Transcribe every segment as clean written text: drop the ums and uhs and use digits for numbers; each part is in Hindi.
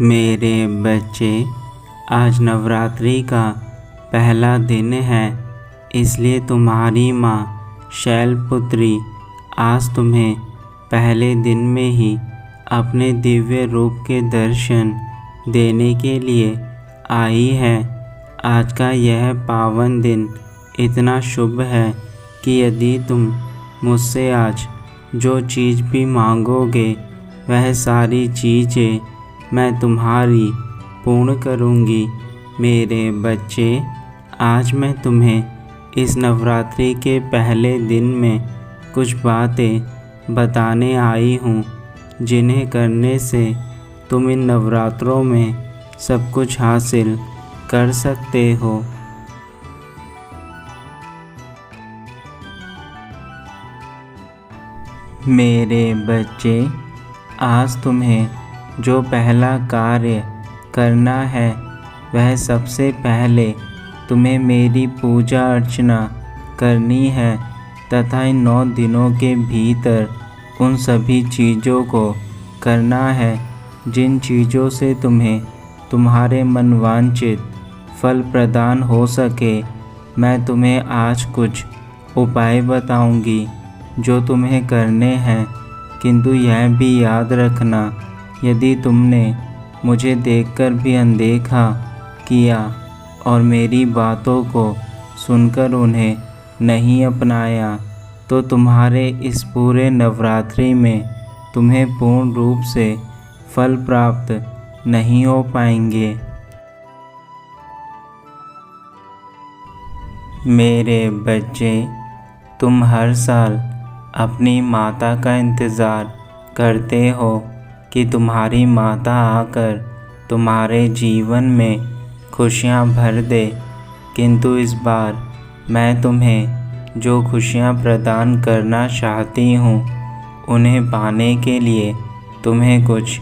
मेरे बच्चे, आज नवरात्रि का पहला दिन है, इसलिए तुम्हारी माँ शैलपुत्री आज तुम्हें पहले दिन में ही अपने दिव्य रूप के दर्शन देने के लिए आई है। आज का यह पावन दिन इतना शुभ है कि यदि तुम मुझसे आज जो चीज़ भी मांगोगे वह सारी चीज़ें मैं तुम्हारी पूर्ण करूँगी। मेरे बच्चे, आज मैं तुम्हें इस नवरात्रि के पहले दिन में कुछ बातें बताने आई हूँ, जिन्हें करने से तुम इन नवरात्रों में सब कुछ हासिल कर सकते हो। मेरे बच्चे, आज तुम्हें जो पहला कार्य करना है वह सबसे पहले तुम्हें मेरी पूजा अर्चना करनी है तथा इन 9 दिनों के भीतर उन सभी चीज़ों को करना है जिन चीज़ों से तुम्हें तुम्हारे मनवांछित फल प्रदान हो सके। मैं तुम्हें आज कुछ उपाय बताऊंगी जो तुम्हें करने हैं, किंतु यह भी याद रखना, यदि तुमने मुझे देखकर भी अनदेखा किया और मेरी बातों को सुनकर उन्हें नहीं अपनाया तो तुम्हारे इस पूरे नवरात्रि में तुम्हें पूर्ण रूप से फल प्राप्त नहीं हो पाएंगे। मेरे बच्चे, तुम हर साल अपनी माता का इंतज़ार करते हो कि तुम्हारी माता आकर तुम्हारे जीवन में खुशियाँ भर दे, किंतु इस बार मैं तुम्हें जो खुशियाँ प्रदान करना चाहती हूँ उन्हें पाने के लिए तुम्हें कुछ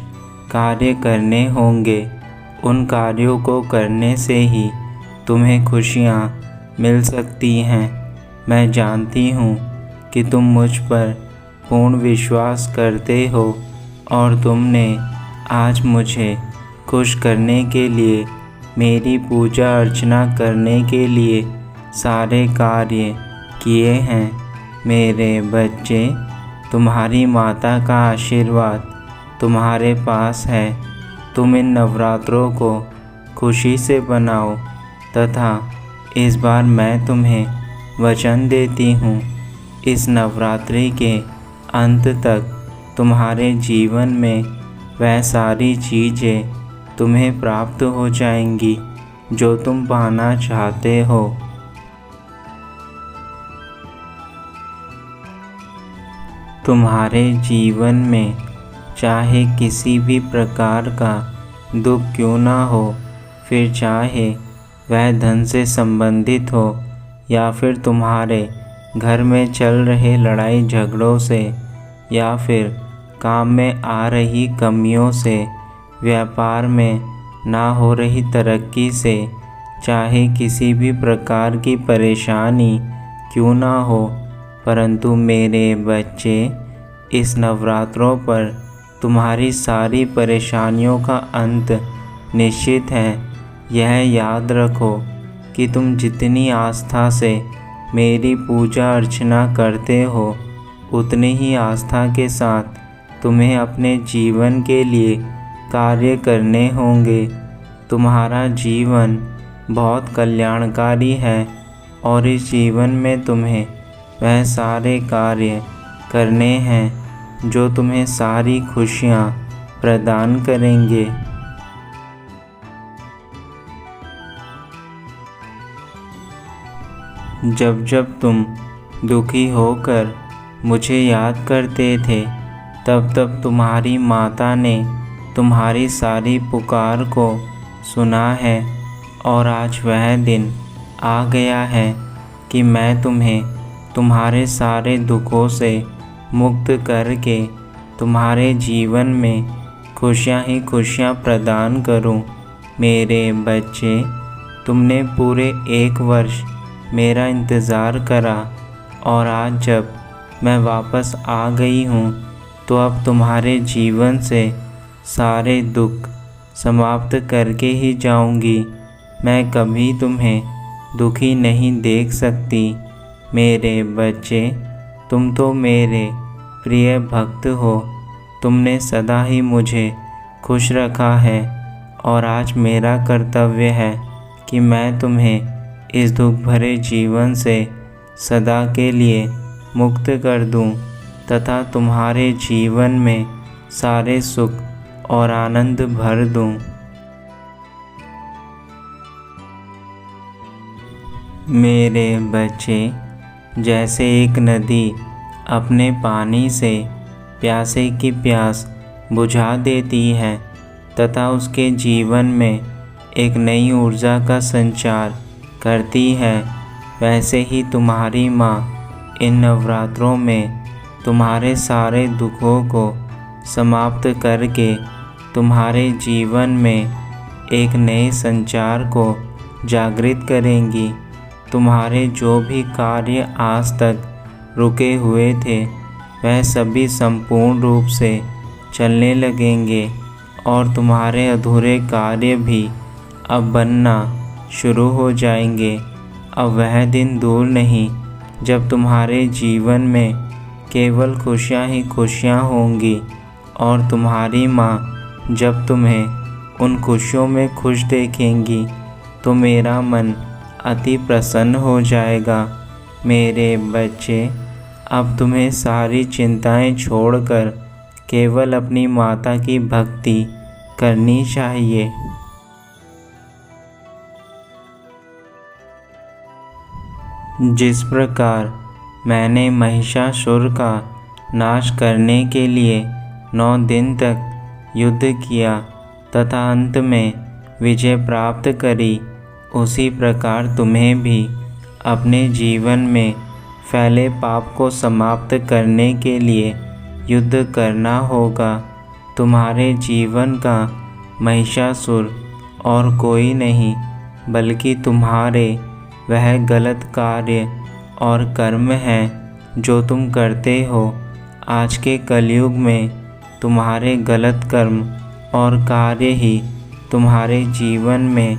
कार्य करने होंगे। उन कार्यों को करने से ही तुम्हें खुशियाँ मिल सकती हैं। मैं जानती हूँ कि तुम मुझ पर पूर्ण विश्वास करते हो और तुमने आज मुझे खुश करने के लिए, मेरी पूजा अर्चना करने के लिए सारे कार्य किए हैं। मेरे बच्चे, तुम्हारी माता का आशीर्वाद तुम्हारे पास है। तुम इन नवरात्रों को खुशी से बनाओ तथा इस बार मैं तुम्हें वचन देती हूँ, इस नवरात्रि के अंत तक तुम्हारे जीवन में वह सारी चीज़ें तुम्हें प्राप्त हो जाएंगी जो तुम पाना चाहते हो। तुम्हारे जीवन में चाहे किसी भी प्रकार का दुख क्यों ना हो, फिर चाहे वह धन से संबंधित हो या फिर तुम्हारे घर में चल रहे लड़ाई झगड़ों से या फिर काम में आ रही कमियों से, व्यापार में ना हो रही तरक्की से, चाहे किसी भी प्रकार की परेशानी क्यों ना हो, परंतु मेरे बच्चे, इस नवरात्रों पर तुम्हारी सारी परेशानियों का अंत निश्चित है। यह याद रखो कि तुम जितनी आस्था से मेरी पूजा अर्चना करते हो, उतनी ही आस्था के साथ तुम्हें अपने जीवन के लिए कार्य करने होंगे। तुम्हारा जीवन बहुत कल्याणकारी है और इस जीवन में तुम्हें वह सारे कार्य करने हैं जो तुम्हें सारी खुशियाँ प्रदान करेंगे। जब जब तुम दुखी होकर मुझे याद करते थे, तब तब तुम्हारी माता ने तुम्हारी सारी पुकार को सुना है और आज वह दिन आ गया है कि मैं तुम्हें तुम्हारे सारे दुखों से मुक्त करके तुम्हारे जीवन में खुशियाँ ही खुशियाँ प्रदान करूं। मेरे बच्चे, तुमने पूरे 1 वर्ष मेरा इंतज़ार करा और आज जब मैं वापस आ गई हूँ तो अब तुम्हारे जीवन से सारे दुख, समाप्त करके ही जाऊंगी। मैं कभी तुम्हें दुखी नहीं देख सकती। मेरे बच्चे, तुम तो मेरे प्रिय भक्त हो। तुमने सदा ही मुझे खुश रखा है और आज मेरा कर्तव्य है कि मैं तुम्हें इस दुख भरे जीवन से सदा के लिए मुक्त कर दूं तथा तुम्हारे जीवन में सारे सुख और आनंद भर दूं। मेरे बच्चे, जैसे एक नदी अपने पानी से प्यासे की प्यास बुझा देती है तथा उसके जीवन में एक नई ऊर्जा का संचार करती है, वैसे ही तुम्हारी माँ इन नवरात्रों में तुम्हारे सारे दुखों को समाप्त करके तुम्हारे जीवन में एक नए संचार को जागृत करेंगी। तुम्हारे जो भी कार्य आज तक रुके हुए थे वह सभी संपूर्ण रूप से चलने लगेंगे और तुम्हारे अधूरे कार्य भी अब बनना शुरू हो जाएंगे। अब वह दिन दूर नहीं जब तुम्हारे जीवन में केवल खुशियाँ ही खुशियाँ होंगी और तुम्हारी माँ जब तुम्हें उन खुशियों में खुश देखेंगी तो मेरा मन अति प्रसन्न हो जाएगा। मेरे बच्चे, अब तुम्हें सारी चिंताएं छोड़कर केवल अपनी माता की भक्ति करनी चाहिए। जिस प्रकार मैंने महिषासुर का नाश करने के लिए 9 दिन तक युद्ध किया तथा अंत में विजय प्राप्त करी, उसी प्रकार तुम्हें भी अपने जीवन में फैले पाप को समाप्त करने के लिए युद्ध करना होगा। तुम्हारे जीवन का महिषासुर और कोई नहीं बल्कि तुम्हारे वह गलत कार्य और कर्म हैं जो तुम करते हो। आज के कलयुग में तुम्हारे गलत कर्म और कार्य ही तुम्हारे जीवन में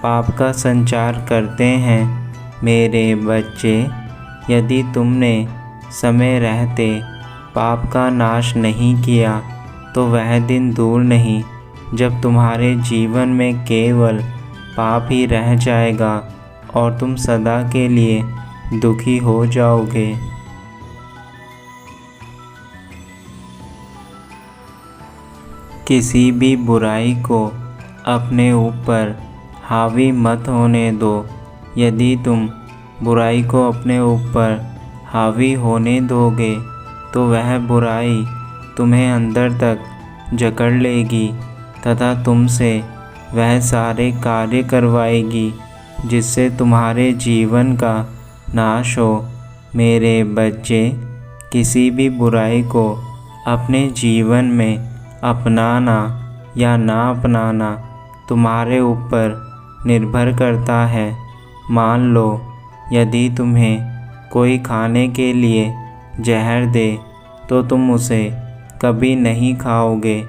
पाप का संचार करते हैं। मेरे बच्चे, यदि तुमने समय रहते पाप का नाश नहीं किया तो वह दिन दूर नहीं जब तुम्हारे जीवन में केवल पाप ही रह जाएगा और तुम सदा के लिए दुखी हो जाओगे। किसी भी बुराई को अपने ऊपर हावी मत होने दो। यदि तुम बुराई को अपने ऊपर हावी होने दोगे तो वह बुराई तुम्हें अंदर तक जकड़ लेगी तथा तुमसे वह सारे कार्य करवाएगी जिससे तुम्हारे जीवन का नाश हो। मेरे बच्चे, किसी भी बुराई को अपने जीवन में अपनाना या ना अपनाना तुम्हारे ऊपर निर्भर करता है। मान लो, यदि तुम्हें कोई खाने के लिए जहर दे तो तुम उसे कभी नहीं खाओगे,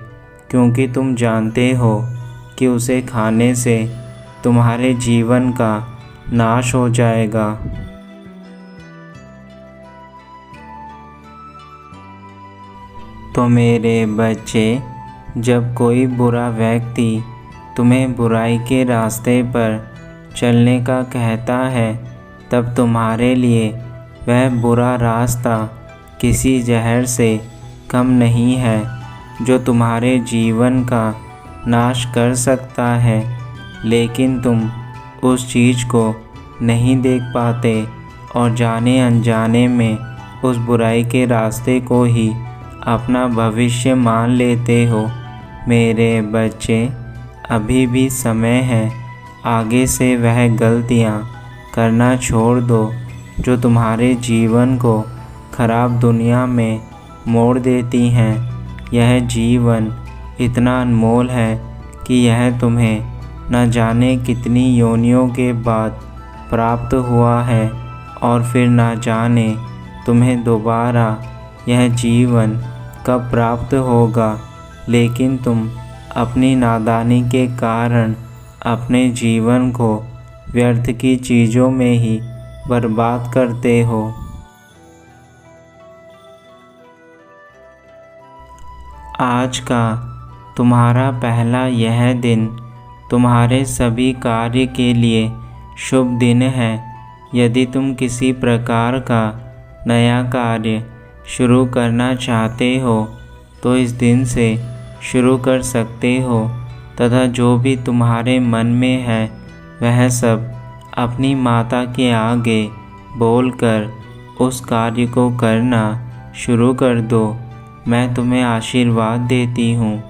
क्योंकि तुम जानते हो कि उसे खाने से तुम्हारे जीवन का नाश हो जाएगा। तो मेरे बच्चे, जब कोई बुरा व्यक्ति तुम्हें बुराई के रास्ते पर चलने का कहता है, तब तुम्हारे लिए वह बुरा रास्ता किसी जहर से कम नहीं है जो तुम्हारे जीवन का नाश कर सकता है। लेकिन तुम उस चीज़ को नहीं देख पाते और जाने अनजाने में उस बुराई के रास्ते को ही अपना भविष्य मान लेते हो। मेरे बच्चे, अभी भी समय है। आगे से वह गलतियाँ करना छोड़ दो जो तुम्हारे जीवन को खराब दुनिया में मोड़ देती हैं। यह जीवन इतना अनमोल है कि यह तुम्हें न जाने कितनी योनियों के बाद प्राप्त हुआ है और फिर न जाने तुम्हें दोबारा यह जीवन कब प्राप्त होगा। लेकिन तुम अपनी नादानी के कारण अपने जीवन को व्यर्थ की चीज़ों में ही बर्बाद करते हो। आज का तुम्हारा पहला यह दिन तुम्हारे सभी कार्य के लिए शुभ दिन है। यदि तुम किसी प्रकार का नया कार्य शुरू करना चाहते हो तो इस दिन से शुरू कर सकते हो तथा जो भी तुम्हारे मन में है वह सब अपनी माता के आगे बोलकर उस कार्य को करना शुरू कर दो। मैं तुम्हें आशीर्वाद देती हूँ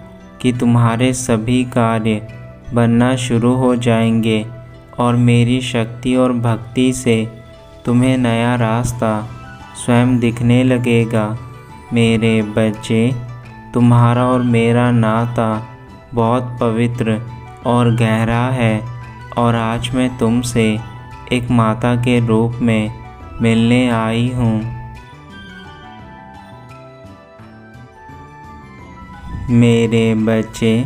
कि तुम्हारे सभी कार्य बनना शुरू हो जाएंगे और मेरी शक्ति और भक्ति से तुम्हें नया रास्ता स्वयं दिखने लगेगा। मेरे बच्चे, तुम्हारा और मेरा नाता बहुत पवित्र और गहरा है और आज मैं तुमसे एक माता के रूप में मिलने आई हूँ। मेरे बच्चे,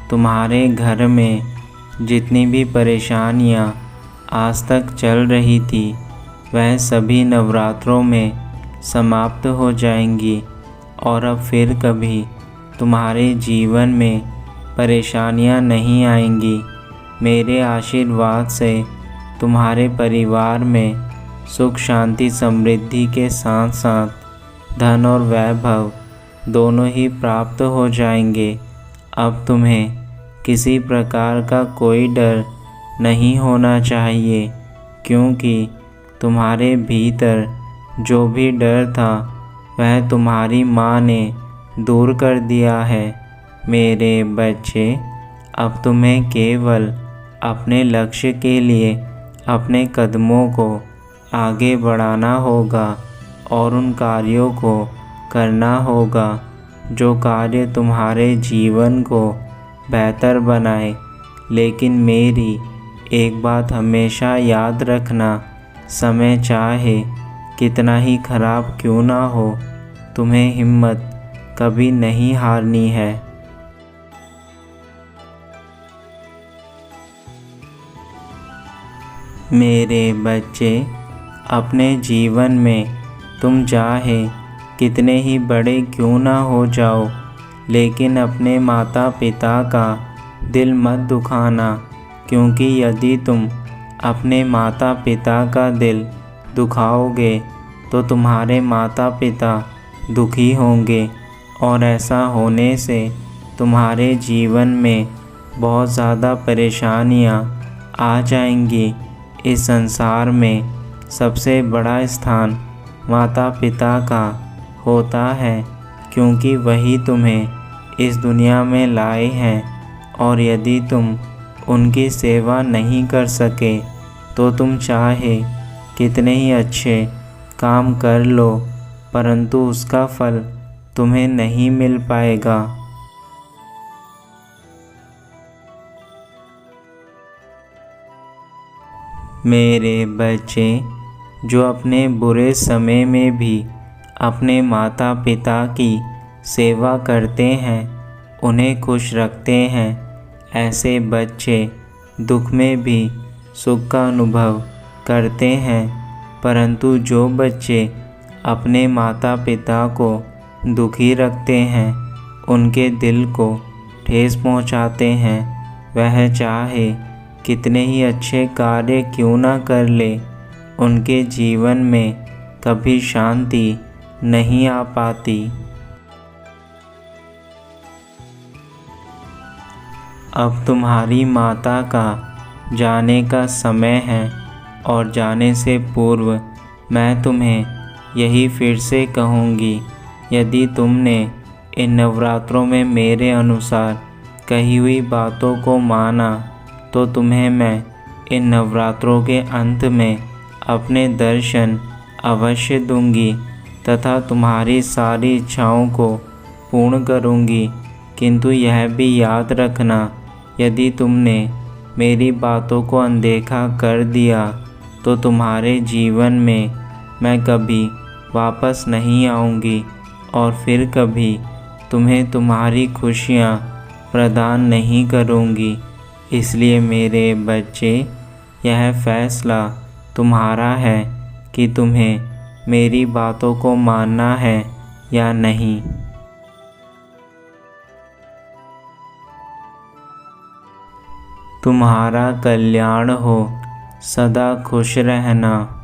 तुम्हारे घर में जितनी भी परेशानियाँ आज तक चल रही थी वह सभी नवरात्रों में समाप्त हो जाएंगी और अब फिर कभी तुम्हारे जीवन में परेशानियाँ नहीं आएंगी। मेरे आशीर्वाद से तुम्हारे परिवार में सुख शांति समृद्धि के साथ साथ धन और वैभव दोनों ही प्राप्त हो जाएंगे। अब तुम्हें किसी प्रकार का कोई डर नहीं होना चाहिए क्योंकि तुम्हारे भीतर जो भी डर था वह तुम्हारी माँ ने दूर कर दिया है। मेरे बच्चे, अब तुम्हें केवल अपने लक्ष्य के लिए अपने कदमों को आगे बढ़ाना होगा और उन कार्यों को करना होगा जो कार्य तुम्हारे जीवन को बेहतर बनाए। लेकिन मेरी एक बात हमेशा याद रखना, समय चाहे कितना ही खराब क्यों ना हो, तुम्हें हिम्मत कभी नहीं हारनी है। मेरे बच्चे, अपने जीवन में तुम चाहे कितने ही बड़े क्यों ना हो जाओ, लेकिन अपने माता पिता का दिल मत दुखाना, क्योंकि यदि तुम अपने माता पिता का दिल दुखाओगे तो तुम्हारे माता पिता दुखी होंगे और ऐसा होने से तुम्हारे जीवन में बहुत ज़्यादा परेशानियाँ आ जाएंगी। इस संसार में सबसे बड़ा स्थान माता पिता का होता है, क्योंकि वही तुम्हें इस दुनिया में लाए हैं और यदि तुम उनकी सेवा नहीं कर सके तो तुम चाहे कितने ही अच्छे काम कर लो परंतु उसका फल तुम्हें नहीं मिल पाएगा। मेरे बच्चे, जो अपने बुरे समय में भी अपने माता पिता की सेवा करते हैं, उन्हें खुश रखते हैं, ऐसे बच्चे दुख में भी सुख का अनुभव करते हैं। परंतु जो बच्चे अपने माता पिता को दुखी रखते हैं, उनके दिल को ठेस पहुंचाते हैं, वह चाहे कितने ही अच्छे कार्य क्यों ना कर ले, उनके जीवन में कभी शांति नहीं आ पाती। अब तुम्हारी माता का जाने का समय है और जाने से पूर्व मैं तुम्हें यही फिर से कहूँगी, यदि तुमने इन नवरात्रों में मेरे अनुसार कही हुई बातों को माना तो तुम्हें मैं इन नवरात्रों के अंत में अपने दर्शन अवश्य दूंगी तथा तुम्हारी सारी इच्छाओं को पूर्ण करूंगी। किंतु यह भी याद रखना, यदि तुमने मेरी बातों को अनदेखा कर दिया तो तुम्हारे जीवन में मैं कभी वापस नहीं आऊँगी और फिर कभी तुम्हें तुम्हारी खुशियाँ प्रदान नहीं करूँगी। इसलिए मेरे बच्चे, यह फैसला तुम्हारा है कि तुम्हें मेरी बातों को मानना है या नहीं। तुम्हारा कल्याण हो, सदा खुश रहना।